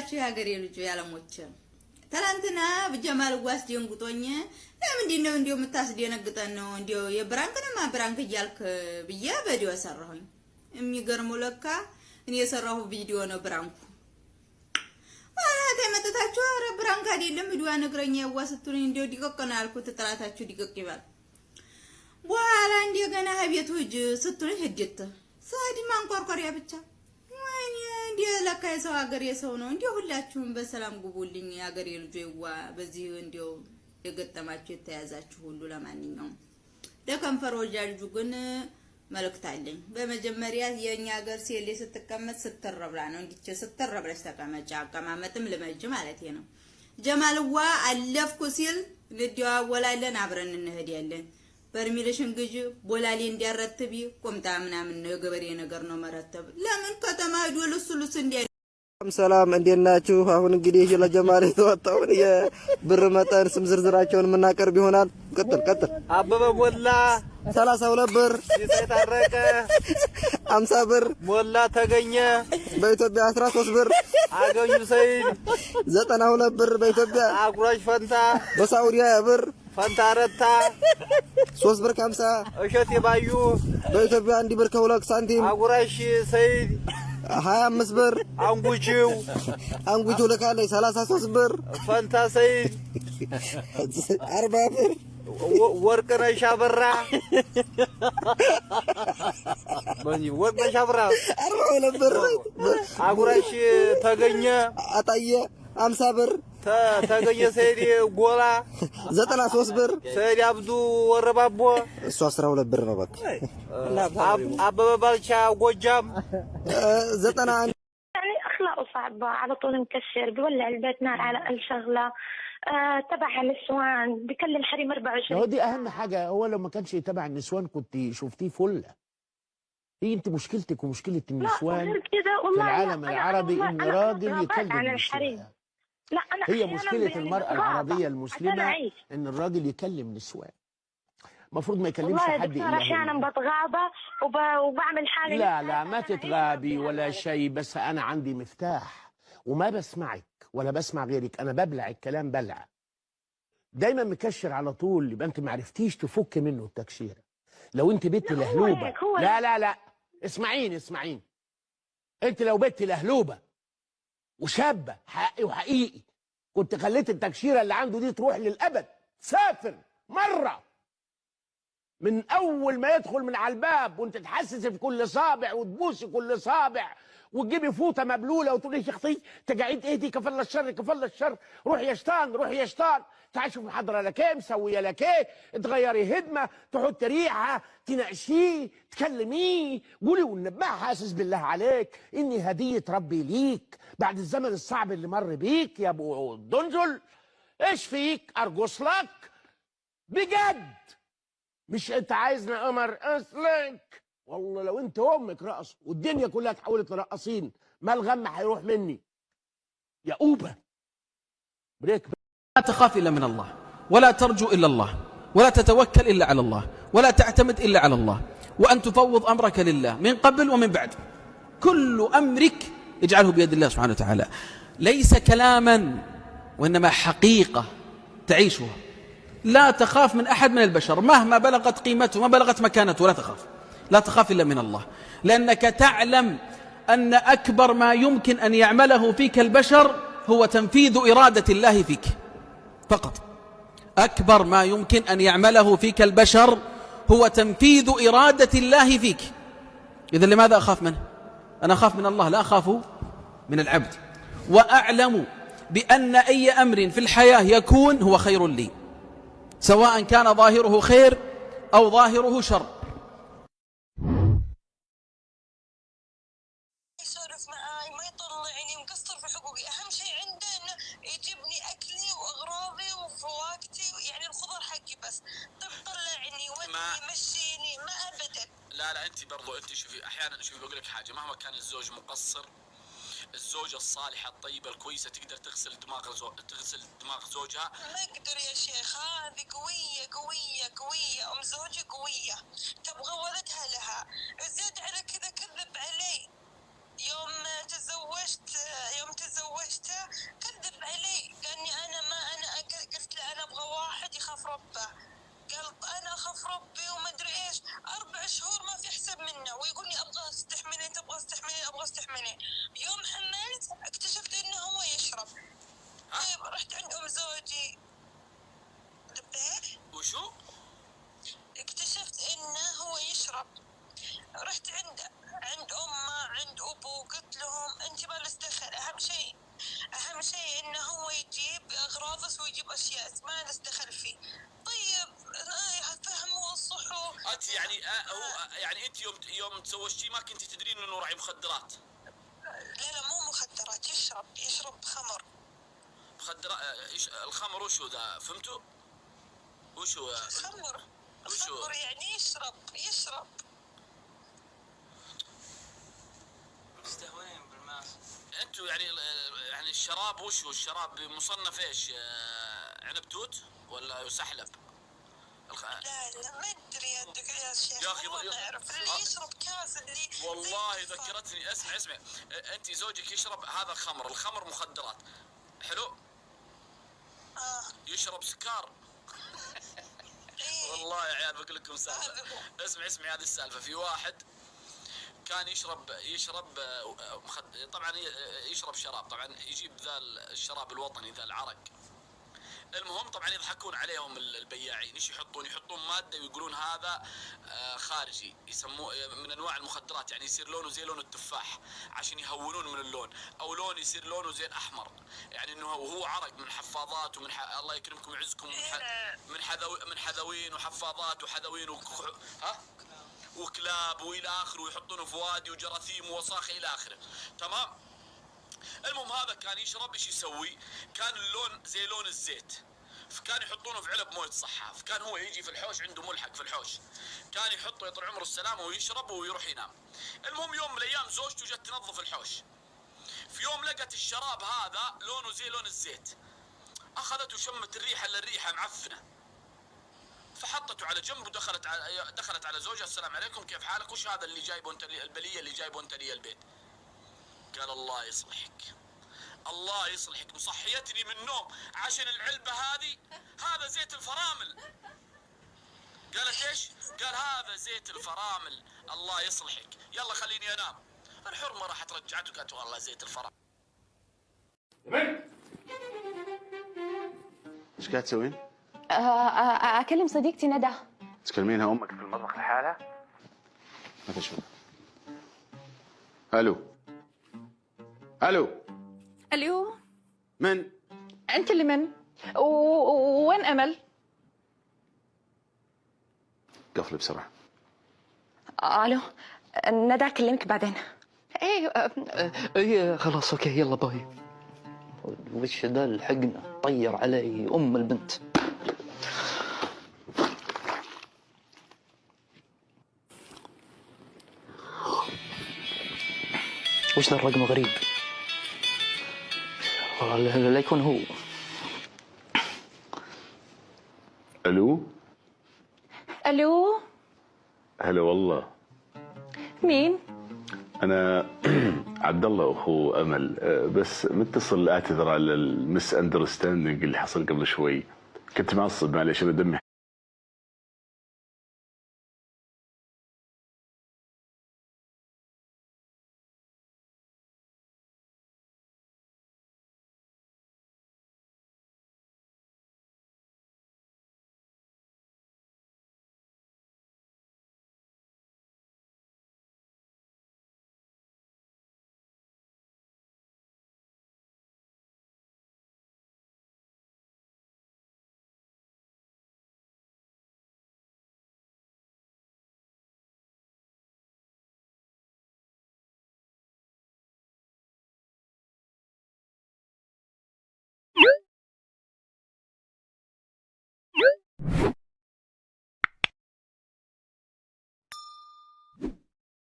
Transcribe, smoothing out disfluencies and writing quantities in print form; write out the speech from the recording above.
ያላችሁ የሀገሬ ልጅ ያለሞች ትላንትና በጀማል ጓስ ደንጉጦኝ ለምንድነው እንዲው የምታስደነግጠን ነው እንዲው የብራንክንማ ብራንክ እያልክ ብዬ ቪዲዮ ሰራሁኝ። የሚገርመው ለካ እኔ የሰራሁ ቪዲዮ ነው ብራንኩ። አራተ መተታችሁ አረ ብራንክ አይደለም ቪዲዮ ነግረኛ ያዋስቱኝ እንዲው ዲቆቅ ነው ያልኩት። ጥራታችሁ ዲቆቅ ይባል በኋላ እንደገና ሀቤቱ ሂጅ ስትሉኝ ሂጅት ሳዲ ማንቆርቆሪያ ብቻ እንዲህ ለካ የሰው ሀገር የሰው ነው። እንዲሁ ሁላችሁም በሰላም ጉቡልኝ የሀገሬ ልጆይዋ በዚህ እንዲሁ የገጠማችሁ የተያዛችሁ ሁሉ ለማንኛውም ለከንፈር ወጃጁ ግን መልእክት አለኝ። በመጀመሪያ የኛ ሀገር ሴሌ ስትቀመጥ ስትረብላ ነው እንዲች ስትረብለሽ ተቀመጫ አቀማመጥም ልመጅ ማለት ነው። ጀማልዋ አለፍኩ ሲል ልደዋወላለን አብረን እንሄዳለን። በርሚልሽን ግጅ ቦላሌ እንዲያረትቢ ቆምጣ ምናምን ነው የገበሬ ነገር ነው መረተብ ለምን ከተማ ሄዶ ልስሉስ እንዲያ ሰላም እንዴት ናችሁ? አሁን እንግዲህ ለጀማል የተወጣውን የብር መጠን ስም ዝርዝራቸውን የምናቀርብ ይሆናል። ቀጥል አበበ ሞላ 32 ብር፣ ይታረቀ 50 ብር፣ ሞላ ተገኘ በኢትዮጵያ 13 ብር፣ አገኙ ሰይድ 92 ብር በኢትዮጵያ፣ አጉራሽ ፈንታ በሳውዲ 20 ብር፣ ፈንታ ረታ 3 ብር ከ50፣ እሸት የባዩ በኢትዮጵያ 1 ብር ከ2 ሳንቲም፣ አጉራሽ ሰይድ 25 ብር፣ አንጉቹ ልካለች 33 ብር፣ ፈንታ ሰይድ 40 ብር፣ ወርቅነሽ አበራ ወርቅነሽ አበራ 42 ብር፣ አጉራሽ ተገኘ አጣየ 50 ብር፣ ተገኘ ሰይድ ጎላ 93 ብር፣ ሰይድ አብዱ ወረባቦ እሱ 12 ብር ነው። በቃ አበበ ባልቻ ጎጃም 91 يعني اخلاقه صعبه على طول مكشر بيولع البيت نار على اقل شغله تبع النسوان بكلم حريم 24. هو دي اهم حاجه. هو لو ما كانش تبع النسوان كنت شفتيه فله. هي انت مشكلتك ومشكله النسوان في العالم العربي ان راجل يكلم نسوان. لا أنا هي مشكلة المرأة العربية المسلمة إن الراجل يكلم نسوان. المفروض ما يكلمش حد إلا هو. أحيانا بتغاضى وبعمل حالي لا ما تتغابي ولا شيء، بس أنا عندي مفتاح وما بسمعك ولا بسمع غيرك، أنا ببلع الكلام بلع. دايما مكشر على طول، يبقى أنت ما عرفتيش تفك منه التكشيرة. لو أنت بنت لهلوبة لا اسمعيني. أنت لو بنت لهلوبة وشابة حقي وحقيقي كنت خليت التكشيرة اللي عنده دي تروح للأبد. سافر مرة من أول ما يدخل من على الباب وأنت تحسسي في كل صابع وتبوسي كل صابع وتجيبي فوطة مبلولة وتقولي يا أختي تقعد إيدي كفل الشر روح يا شيطان تعالي شوف محضرة لك إيه مسوية لك إيه، تغيري هدمة تحط ريحة تناقشيه تكلميه قولي والنبي حاسس بالله عليك إني هدية ربي ليك بعد الزمن الصعب اللي مر بيك يا أبو دنزل. إيش فيك أرقص لك بجد، مش أنت عايزني قمر أصلك. والله لو أنت أمك رقص والدنيا كلها اتحولت لرقصين ما الغم هيروح مني يا أوبا. بريك. لا تخاف إلا من الله، ولا ترجو إلا الله، ولا تتوكل إلا على الله، ولا تعتمد إلا على الله، وأن تفوض أمرك لله من قبل ومن بعد. كل أمرك اجعله بيد الله سبحانه وتعالى. ليس كلاما وإنما حقيقة تعيشها. لا تخاف من أحد من البشر مهما بلغت قيمته ما بلغت مكانته، لا تخاف إلا من الله، لأنك تعلم أن أكبر ما يمكن أن يعمله فيك البشر هو تنفيذ إرادة الله فيك فقط. أكبر ما يمكن أن يعمله فيك البشر هو تنفيذ إرادة الله فيك. إذا لماذا أخاف منه؟ أنا أخاف من الله لا أخاف من العبد. وأعلم بأن أي أمر في الحياة يكون هو خير لي، سواء كان ظاهره خير أو ظاهره شر. يسولف معاي ما يطلعني مقصر في حقوقي. أهم شيء عنده إنه يجيبني أكلي وأغراضي وفواكتي، يعني الخضر حقي بس. طب طلعني ودي مشيني ما أبدا. لا أنت برضو أنت شوفي أحيانا شوفي بقول لك حاجة، مهما كان الزوج مقصر الزوجة الصالحة الطيبة الكويسة تقدر تغسل دماغ زوجها. ما أقدر يا شيخ، هذه قوية أم زوجي قوية تبغى ولدها لها، زاد على كذا كذب علي. يوم تزوجته يعني انت يوم تزوجتيه ما كنت تدرين انه راعي مخدرات؟ لا مو مخدرات، يشرب خمر. مخدرات؟ الخمر وشو ذا؟ فهمتوا؟ وشو؟ الخمر يعني يشرب. مستهونين بالماس. انتوا يعني الشراب وشو؟ الشراب مصنف ايش؟ عنب توت ولا يسحلب؟ لا ما ادري يا شيخ. يا اخي ما اعرف اللي يشرب كاس اللي والله ذكرتني. اسمع انت زوجك يشرب هذا خمر، الخمر مخدرات. حلو؟ يشرب سكر. والله يا عيال بقول لكم سالفه. اسمعي هذه السالفه. في واحد كان يشرب طبعا يشرب شراب، طبعا يجيب ذا الشراب الوطني ذا العرق. المهم طبعا يضحكون عليهم البياعين. ايش يحطون ماده ويقولون هذا خارجي، يسموه من انواع المخدرات، يعني يصير لونه زي لون التفاح عشان يهونون من اللون، او لون يصير لونه زي الاحمر، يعني انه هو عرق من حفاضات ومن الله يكرمكم ويعزكم من حذوين وحفاضات وحذوين وكلاب والى اخره، ويحطونه في وادي وجراثيم ووساخه الى اخره. تمام. المهم هذا كان يشرب. ايش يسوي؟ كان اللون زي لون الزيت، فكان يحطونه في علب مويه صحة. فكان هو يجي في الحوش، عنده ملحق في الحوش، كان يحطه يطول عمره السلامه ويشرب ويروح ينام. المهم يوم من الايام زوجته جت تنظف الحوش، في يوم لقت الشراب هذا لونه زي لون الزيت، اخذته وشمت الريحه معفنه، فحطته على جنب ودخلت على زوجها. السلام عليكم، كيف حالك؟ وش هذا اللي جايبه انت البليه اللي جايبه انت لي البيت؟ قال الله يصلحك مصحيتني من النوم عشان العلبة هذا زيت الفرامل. قالت ايش؟ قال هذا زيت الفرامل. الله يصلحك، يلا خليني انام. الحرمة راحت رجعته قالت والله زيت الفرامل. ايش قاعد تسوين؟ اكلم صديقتي ندى. تكلمينها امك في المطبخ لحالها؟ ما تشوف. الو من؟ انت اللي من؟ وين امل؟ قفلي بسرعه. الو ندى اكلمك بعدين. ايه خلاص اوكي يلا باي. وش ذا الحقنا طير علي ام البنت. وش ذا الرقم غريب؟ لا يكون هو. الو هلا والله. مين؟ انا عبد الله اخو امل، بس متصل اعتذر على المس اندرستاندينج اللي حصل قبل شوي. كنت معصب معليش، انا دمي